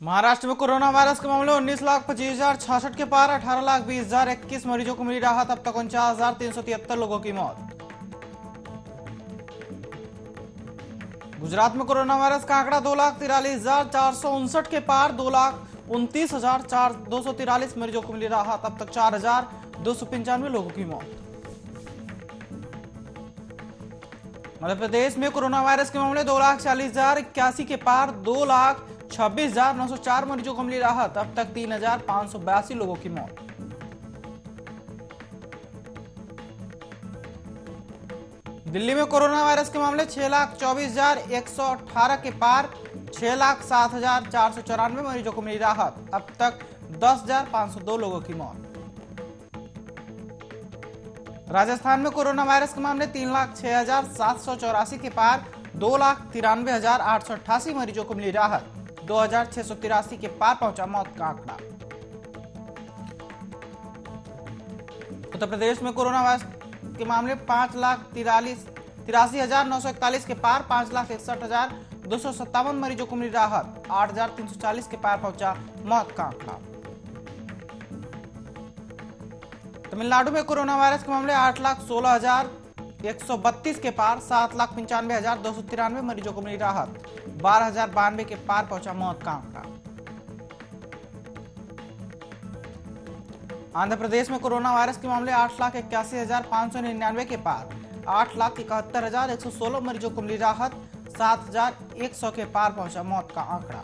महाराष्ट्र में corona virus के मामले 19,25,066 के पार, 18,20,021 मरीजों को मिली राहत। अब तक 49,373 लोगों की मौत। गुजरात में कोरोना वायरस का आंकड़ा 2,43,459 के पार, 2,29,243 मरीजों को मिली राहत। अब तक 4,295 लोगों की मौत। मध्य प्रदेश में कोरोना वायरस के मामले 2,40,081 के पार, 2,26,904 मरीजों को मिली राहत। अब तक 3,582 लोगों की मौत। दिल्ली में कोरोना वायरस के मामले 6,24,118 के पार, 6,07,494 मरीजों को मिली राहत। अब तक 10,502 लोगों की मौत। राजस्थान में कोरोना वायरस के मामले 3,06,784 के पार, 2,93,888 मरीजों को मिली राहत। 2,683 के पार पहुंचा मौत का आंकड़ा। उत्तर प्रदेश में कोरोना वायरस के मामले 5,83,941 के पार, 5,61,257 मरीजों को मिली राहत। 8,340 के पार पहुंचा मौत का आंकड़ा। तमिलनाडु में कोरोना वायरस के मामले 8,16,132 के पार, 7,95,293 मरीजों को मिली राहत। 12,092 के पार पहुंचा मौत का आंकड़ा। आंध्र प्रदेश में कोरोना वायरस के मामले 8,81,599 के पार, 8,71,116 मरीजों को मिली राहत। 7,100 के पार पहुंचा मौत का आंकड़ा।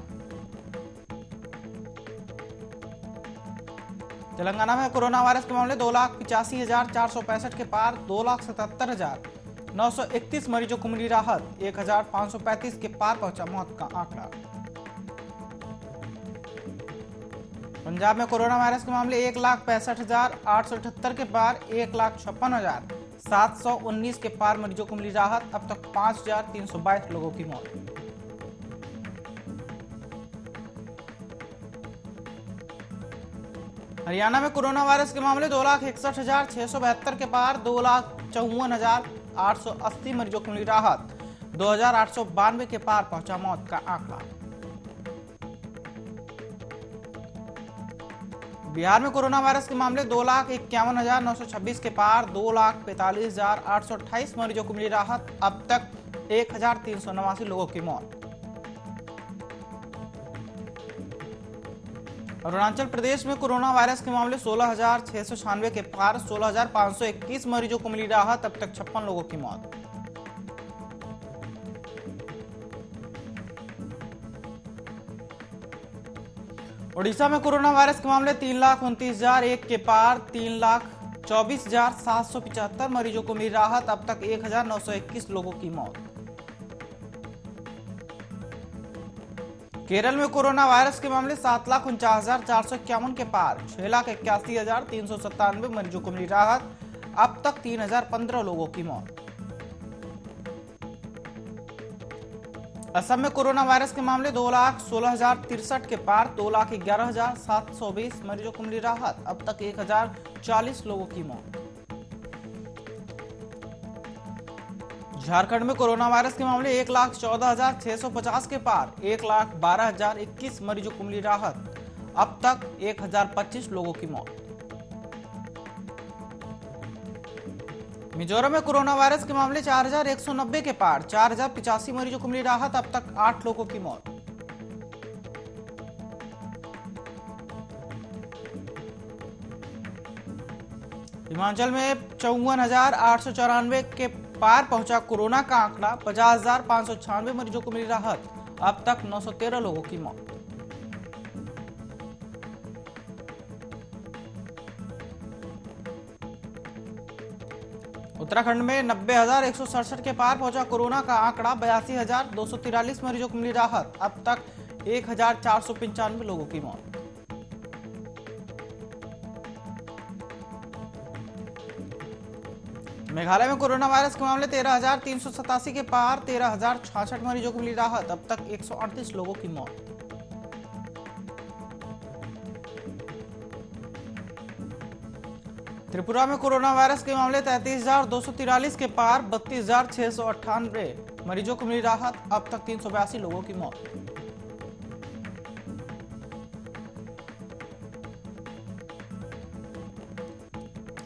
तेलंगाना में कोरोना वायरस के मामले 2,85,465 के पार, 2,77,931 मरीजों को मिली राहत। 1,535 के पार पहुंचा मौत का आंकड़ा। पंजाब में कोरोना वायरस के मामले 1,65,878 के पार, 1,56,719 के पार मरीजों को मिली राहत। अब तक 5,322 लोगों की मौत। हरियाणा में कोरोना वायरस के मामले 2,61,672 के पार, 2,54,880 मरीजों को मिली राहत। 2,892 के पार पहुंचा मौत का आंकड़ा। बिहार में कोरोना वायरस के मामले 2,51,926 के पार, 2,45,828 मरीजों को मिली राहत। अब तक 1,389 लोगों की मौत। अरुणाचल प्रदेश में कोरोना वायरस के मामले 16,696 के पार, 16,521 मरीजों को मिली राहत। अब तक 56 लोगों की मौत। ओडिशा में कोरोना वायरस के मामले 3,29,001 के पार, 3,24,775 मरीजों को मिली राहत। अब तक 1,921 लोगों की मौत। केरल में कोरोना वायरस के मामले 7,49,451 के पार, 6,81,397 मरीजों को मिली राहत। अब तक 3,015 लोगों की मौत। असम में कोरोना वायरस के मामले 2,16,063 के पार, 2,11,720 मरीजों को मिली राहत। अब तक 1,040 लोगों की मौत। झारखंड में कोरोना वायरस के मामले 1,14,650 के पार, 1,12,021 मरीजों को मिली राहत। अब तक 1,025 लोगों की मौत। मिजोरम में कोरोना वायरस के मामले 4,190 के पार, 4,085 मरीजों को मिली राहत। अब तक 8 लोगों की मौत। हिमाचल में 54,894 के पार पहुंचा कोरोना का आंकड़ा, 50,596 मरीजों को मिली राहत। अब तक 913 लोगों की मौत। उत्तराखंड में 90,167 के पार पहुंचा कोरोना का आंकड़ा, 82,243 मरीजों को मिली राहत। अब तक 1,495 लोगों की मौत। मेघालय में कोरोना वायरस के मामले 13,387 के पार, 13,066 मरीजों को मिली राहत। अब तक 138 लोगों की मौत। त्रिपुरा में कोरोना वायरस के मामले 33,243 के पार, 32,698 मरीजों को मिली राहत। अब तक 382 लोगों की मौत।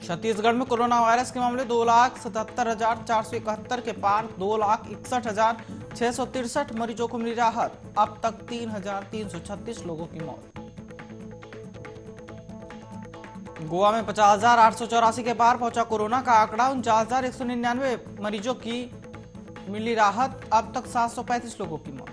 छत्तीसगढ़ में कोरोना वायरस के मामले 2,77,471 के पार, 2,61,663 मरीजों को मिली राहत। अब तक 3,336 लोगों की मौत। गोवा में 50,884 के पार पहुंचा कोरोना का आंकड़ा, 49,199 मरीजों की मिली राहत। अब तक 735 लोगों की मौत।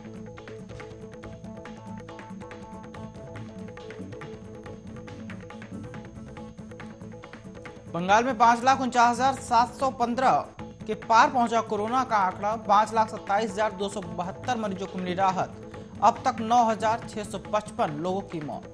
बंगाल में 5,49,715 के पार पहुंचा कोरोना का आंकड़ा, 5,27,272 मरीजों को मिली राहत। अब तक 9,655 लोगों की मौत।